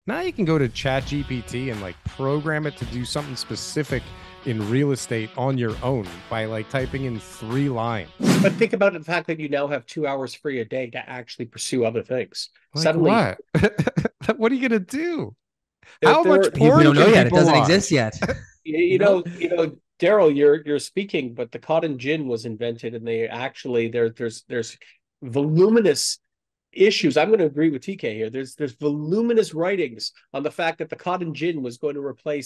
Now you can go to ChatGPT and like program it to do something specific in real estate on your own by like typing in 3 lines. But think about the fact that you now have 2 hours free a day to actually pursue other things. Like Suddenly, what? What are you gonna do? there, How much there We porn don't know can yet. It people doesn't exist watch? yet. you You know? know, Daryl, you're speaking, but the cotton gin was invented, and they actually there's voluminous issues. I'm going to agree with TK here. There's voluminous writings on the fact that the cotton gin was going to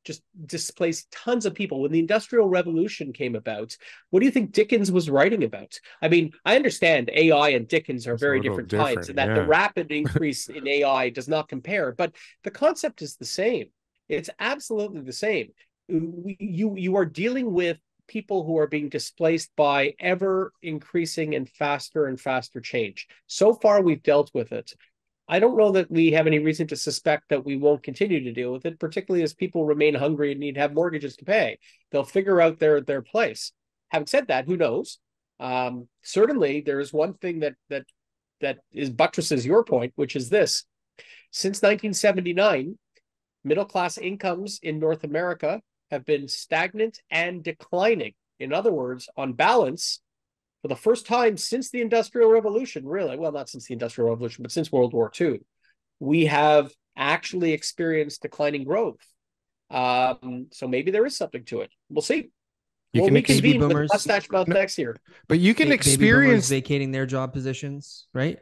just displace tons of people when the Industrial Revolution came about. What do you think Dickens was writing about? I mean, I understand AI and Dickens are It's a very little different times, and different, that the yeah. rapid increase in AI does not compare, but the concept is the same. It's absolutely the same. You are dealing with people who are being displaced by ever increasing and faster change. So far, we've dealt with it. I don't know that we have any reason to suspect that we won't continue to deal with it, particularly as people remain hungry and need to have mortgages to pay. They'll figure out their place. Having said that, who knows? Certainly, there is one thing that is buttresses your point, which is this: since 1979, middle class incomes in North America have been stagnant and declining. In other words, on balance, for the first time since the Industrial Revolution, really, well, not since the Industrial Revolution, but since World War II, we have actually experienced declining growth. So maybe there is something to it. We'll see. You We'll can Baby reconvene with boomers, mustache mouth no, next year. but you can baby boomers experience, vacating their job positions, right?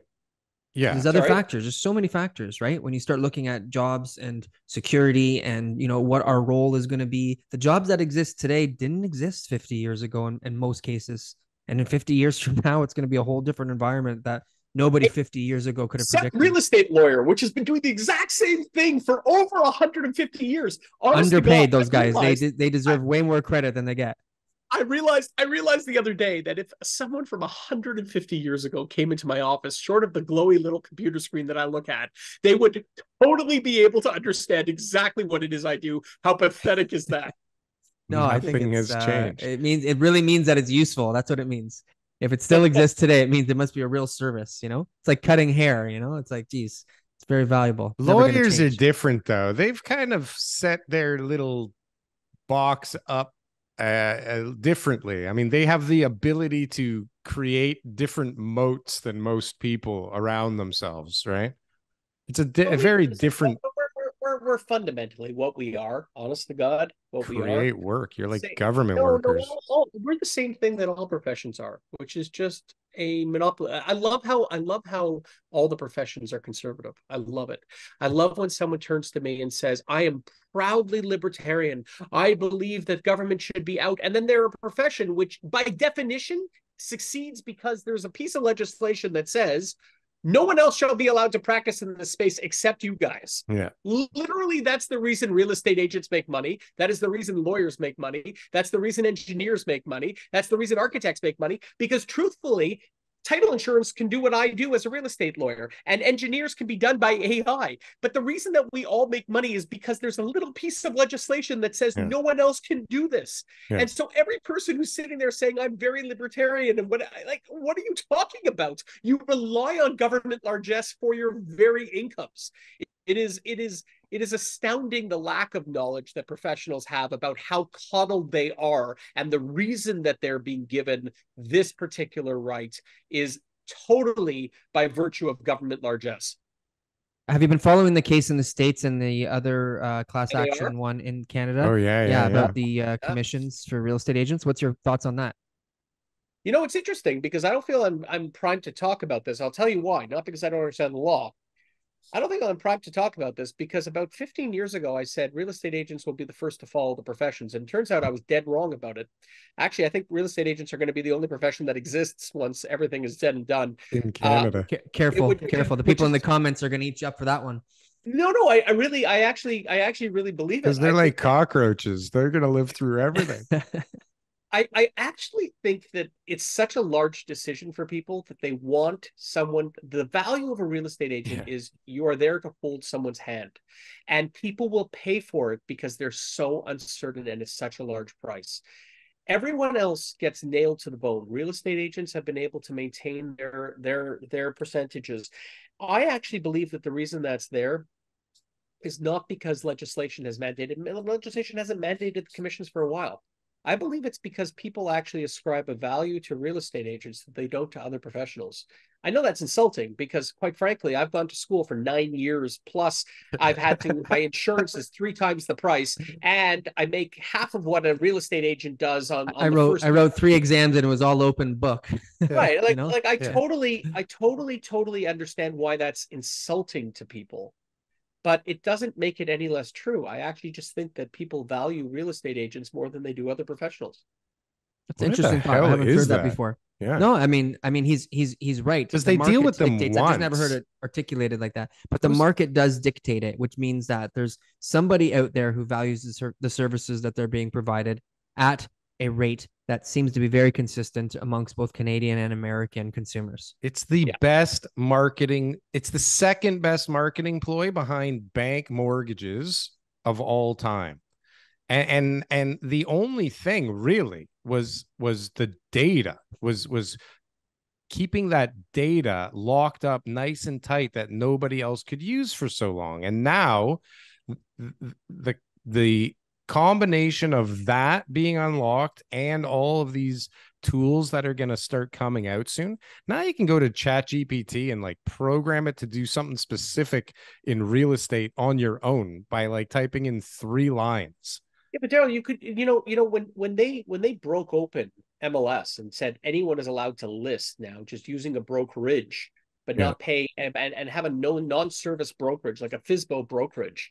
yeah. There's other Sorry. factors. There's so many factors, right? When you start looking at jobs and security and what our role is going to be, the jobs that exist today didn't exist 50 years ago in most cases. And in 50 years from now, it's going to be a whole different environment that nobody 50 years ago could have Except predicted. real estate lawyer, which has been doing the exact same thing for over 150 years. Honest to God, Underpaid, those guys. They I, deserve way more credit than they get. I realized the other day that if someone from 150 years ago came into my office, short of the glowy little computer screen that I look at, they would totally be able to understand exactly what it is I do. How pathetic is that? No, I think Nothing has changed. it really means that it's useful. That's what it means. If it still exists today, it means it must be a real service. It's like cutting hair. It's like, geez, it's very valuable. Never going to Lawyers are change. different, though. They've kind of set their little box up differently. I mean, they have the ability to create different moats than most people around themselves, right? It's a very different We're fundamentally what we are, honest to God, what we are. create work. You're like Say, government no, workers. we're the same thing that all professions are, which is just a monopoly. I love how all the professions are conservative. I love it. I love when someone turns to me and says, I am proudly libertarian. I believe that government should be out. And then they're a profession which by definition succeeds because there's a piece of legislation that says no one else shall be allowed to practice in this space except you guys. Yeah. Literally, that's the reason real estate agents make money. That is the reason lawyers make money. That's the reason engineers make money. That's the reason architects make money. Because truthfully, title insurance can do what I do as a real estate lawyer, and engineers can be done by AI. But the reason that we all make money is because there's a little piece of legislation that says Yeah. no one else can do this. Yeah. And so every person who's sitting there saying I'm very libertarian and what are you talking about? You rely on government largesse for your very incomes. It is astounding the lack of knowledge that professionals have about how coddled they are, and the reason that they're being given this particular right is totally by virtue of government largesse. Have you been following the case in the States and the other class AR? action one in Canada? Oh yeah, Yeah, yeah, yeah. about the commissions for real estate agents. What's your thoughts on that? It's interesting because I don't feel I'm primed to talk about this. I'll tell you why. Not because I don't understand the law. I don't think I'm primed to talk about this because about 15 years ago, I said real estate agents will be the first to follow the professions. And it turns out I was dead wrong about it. Actually, I think real estate agents are going to be the only profession that exists once everything is said and done. In Canada. Careful. The people in the comments are going to eat you up for that one. No, I actually really believe it. Because they're like cockroaches. They're going to live through everything. I actually think that it's such a large decision for people that they want someone. The value of a real estate agent is you are there to hold someone's hand, and people will pay for it because they're so uncertain and it's such a large price. Everyone else gets nailed to the bone. Real estate agents have been able to maintain their percentages. I actually believe that the reason that's there is not because legislation has mandated. Legislation hasn't mandated the commissions for a while. I believe it's because people actually ascribe a value to real estate agents that they don't to other professionals. I know that's insulting because, quite frankly, I've gone to school for 9 years plus. I've had to, my insurance is 3 times the price, and I make half of what a real estate agent does on I the wrote first. I wrote 3 exams and it was all open book. Right. Like, You know? I totally understand why that's insulting to people, but it doesn't make it any less true. I actually just think that people value real estate agents more than they do other professionals. That's an interesting thought. I haven't heard that before. Yeah. No, I mean, he's right. Because they deal with them once. I've just never heard it articulated like that. But the market does dictate it, which means that there's somebody out there who values the services that they're being provided at a rate that seems to be very consistent amongst both Canadian and American consumers. It's the best marketing. It's the second best marketing ploy behind bank mortgages of all time. And the only thing really was the data, was keeping that data locked up nice and tight that nobody else could use for so long. And now the combination of that being unlocked and all of these tools that are going to start coming out soon, now you can go to ChatGPT and like program it to do something specific in real estate on your own by like typing in 3 lines. Yeah, but Darryl, you could, when they broke open MLS and said anyone is allowed to list now just using a brokerage, but not pay and have a non-service brokerage like a FSBO brokerage,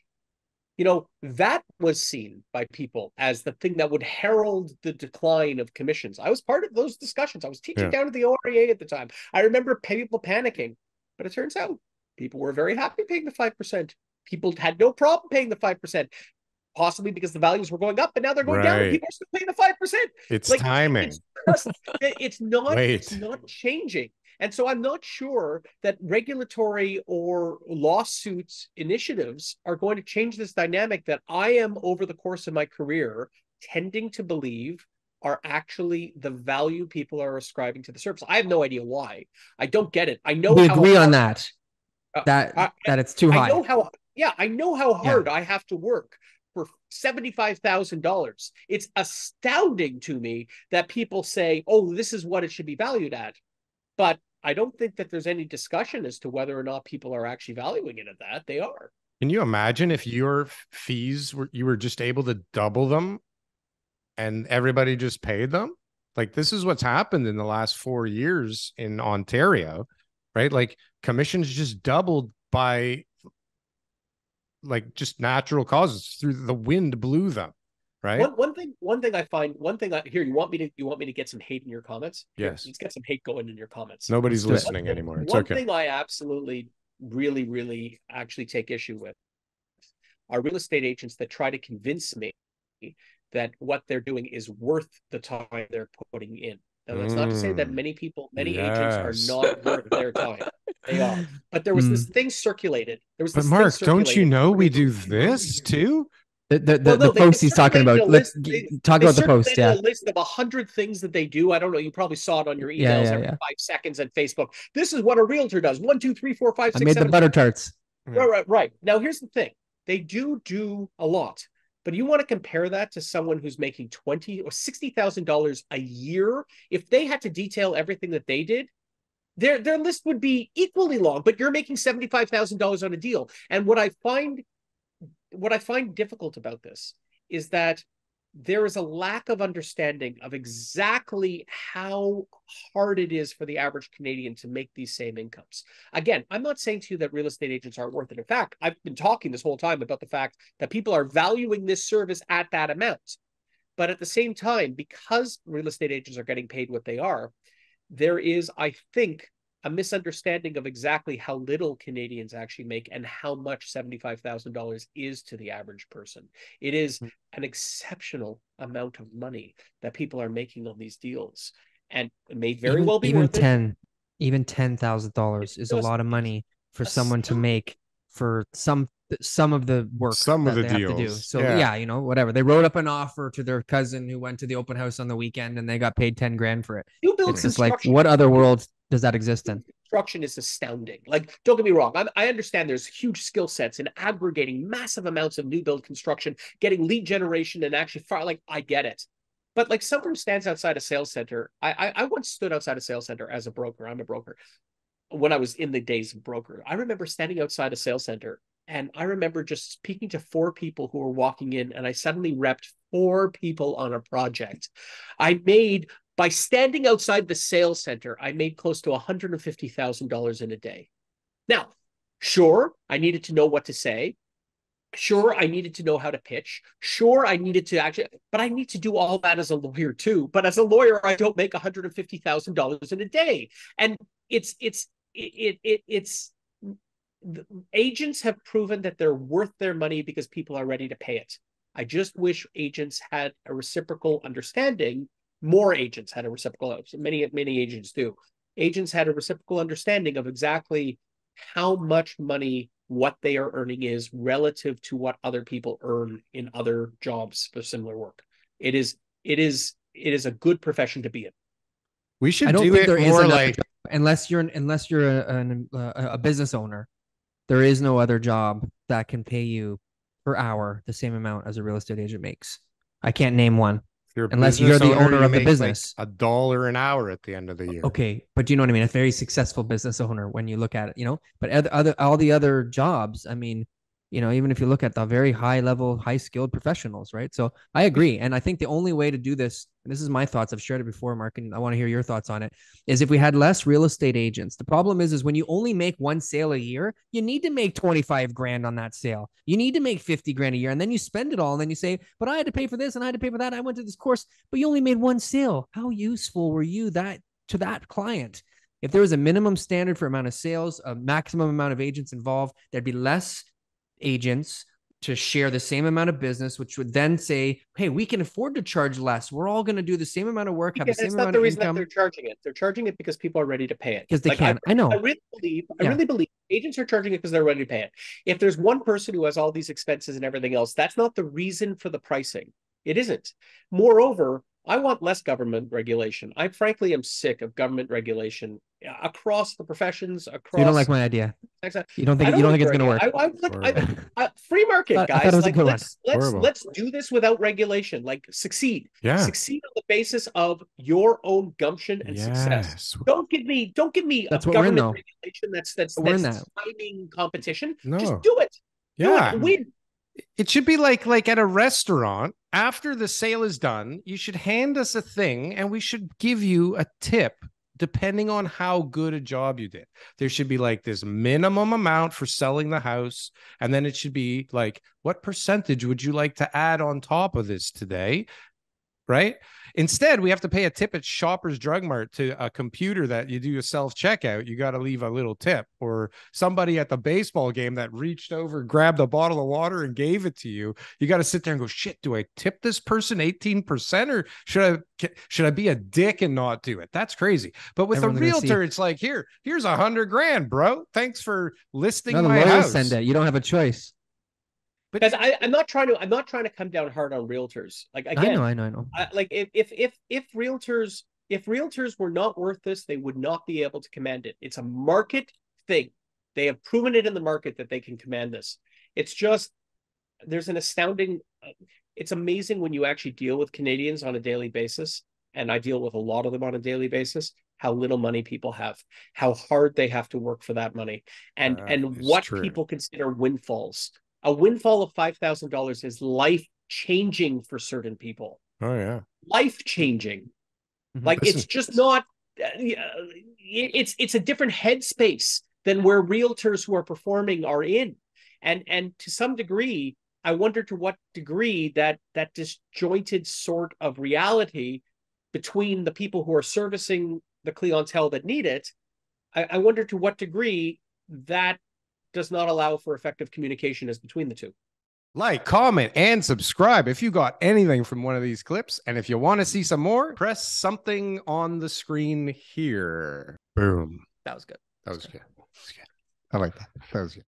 that was seen by people as the thing that would herald the decline of commissions. I was part of those discussions. I was teaching down at the OREA at the time. I remember people panicking, but it turns out people were very happy paying the 5%. People had no problem paying the 5%. Possibly because the values were going up, but now they're going down, and people are still paying the 5%. It's like, timing. It's not changing. And so I'm not sure that regulatory or lawsuits initiatives are going to change this dynamic that I am, over the course of my career, tending to believe are actually the value people are ascribing to the service. I have no idea why. I don't get it. I know we agree on that. That it's too high. I know how hard I have to work for $75,000. It's astounding to me that people say, oh, this is what it should be valued at. But I don't think that there's any discussion as to whether or not people are actually valuing it at that. They are. Can you imagine if your fees you were just able to double them and everybody just paid them? Like, this is what's happened in the last 4 years in Ontario, right? Like, commissions just doubled by like just natural causes. Through the wind blew them, right? One thing I find, here, you want me to get some hate in your comments? Yes. Let's get some hate going in your comments. Nobody's listening anymore. It's okay. One thing I absolutely really actually take issue with are real estate agents that try to convince me that what they're doing is worth the time they're putting in. Now, that's not to say that many agents are not worth their time. They are. But there was this thing circulated. But Mark, don't you know we do this too? The post he's talking about. Let's talk about the post. A list of 100 things that they do. I don't know. You probably saw it on your emails every 5 seconds on Facebook. This is what a realtor does. 1, 2, 3, 4, 5, 6, I made 7, the butter tarts. Right. Now, here's the thing. They do a lot. But you want to compare that to someone who's making $20,000 or $60,000 a year. If they had to detail everything that they did, their list would be equally long. But you're making $75,000 on a deal. And what I find difficult about this is that there is a lack of understanding of exactly how hard it is for the average Canadian to make these same incomes. Again, I'm not saying to you that real estate agents aren't worth it. In fact, I've been talking this whole time about the fact that people are valuing this service at that amount. But at the same time, because real estate agents are getting paid what they are, there is, I think, a misunderstanding of exactly how little Canadians actually make and how much $75,000 is to the average person. It is an exceptional amount of money that people are making on these deals, and it may very well be even worth it. Even $10,000 is a lot of money for someone to make for some of the work that they have to do. So whatever. They wrote up an offer to their cousin who went to the open house on the weekend and they got paid 10 grand for it. It's just like, what other world does that exist in? construction is astounding. Like, don't get me wrong. I understand there's huge skill sets in aggregating massive amounts of new build construction, getting lead generation, and actually I get it. But like someone stands outside a sales center. I once stood outside a sales center as a broker. I'm a broker. When I was in the days of broker, I remember standing outside a sales center, and I remember just speaking to 4 people who were walking in, and I suddenly repped 4 people on a project. By standing outside the sales center, I made close to $150,000 in a day. Now, sure, I needed to know what to say. Sure, I needed to know how to pitch. Sure, I needed to but I need to do all that as a lawyer too. But as a lawyer, I don't make $150,000 in a day. And agents have proven that they're worth their money because people are ready to pay it. I just wish agents had a reciprocal understanding. More agents had a reciprocal, many agents do. Agents had a reciprocal understanding of exactly how much money what they are earning is relative to what other people earn in other jobs for similar work. It is a good profession to be in. We should I don't do think it there more like unless you're a business owner, there is no other job that can pay you per hour the same amount as a real estate agent makes. I can't name one. Unless you're the owner of the business. Like $1 an hour at the end of the year. Okay, but you know what I mean? A very successful business owner when you look at it, but all the other jobs, I mean, even if you look at the very high level, high skilled professionals, right? So I agree. And I think the only way to do this, and this is my thoughts, I've shared it before, Mark, and I want to hear your thoughts on it, is if we had less real estate agents. The problem is when you only make one sale a year, you need to make 25 grand on that sale. You need to make 50 grand a year. And then you spend it all. And then you say, but I had to pay for this and I had to pay for that. I went to this course, but you only made one sale. How useful were you to that client? If there was a minimum standard for amount of sales, a maximum amount of agents involved, there'd be less agents to share the same amount of business, which would then say, hey, we can afford to charge less. We're all going to do the same amount of work, have the same amount of income. That's not the reason that they're charging it. They're charging it because people are ready to pay it. Because they can. I know. I really believe agents are charging it because they're ready to pay it. If there's one person who has all these expenses and everything else, that's not the reason for the pricing. It isn't. Moreover, I want less government regulation. I frankly am sick of government regulation across the professions. Across. You don't like my idea. You don't think it's going to work. Free market, guys. Like, let's do this without regulation. Like succeed. Yeah. Succeed on the basis of your own gumption and success. Don't give me that's a government regulation that's timing competition. No. Just do it. Yeah. Do it. Win. It should be like at a restaurant, after the sale is done, you should hand us a thing and we should give you a tip depending on how good a job you did. There should be like this minimum amount for selling the house. And then it should be like, what percentage would you like to add on top of this today? Right? Instead, we have to pay a tip at Shoppers Drug Mart to a computer that you do a self-checkout. You got to leave a little tip, or somebody at the baseball game that reached over, grabbed a bottle of water and gave it to you. You got to sit there and go, shit, do I tip this person 18% or should I be a dick and not do it? That's crazy. But with a realtor, it's like, here's $100 grand, bro. Thanks for listing my house. Send it. You don't have a choice. Because I'm not trying to come down hard on realtors. Like, again, I know. Like if realtors were not worth this, they would not be able to command it. It's a market thing. They have proven it in the market that they can command this. It's just there's an astounding. It's amazing when you actually deal with Canadians on a daily basis, and I deal with a lot of them on a daily basis. How little money people have, how hard they have to work for that money, and what people consider windfalls. A windfall of $5,000 is life-changing for certain people. Oh, yeah. Life-changing. Like, it's just not... It's a different headspace than where realtors who are performing are in. And to some degree, I wonder to what degree that disjointed sort of reality between the people who are servicing the clientele that need it, I wonder to what degree that does not allow for effective communication as between the two. Like, comment, and subscribe if you got anything from one of these clips. And if you want to see some more, press something on the screen here. Boom. That was good. That was good. I like that. That was good.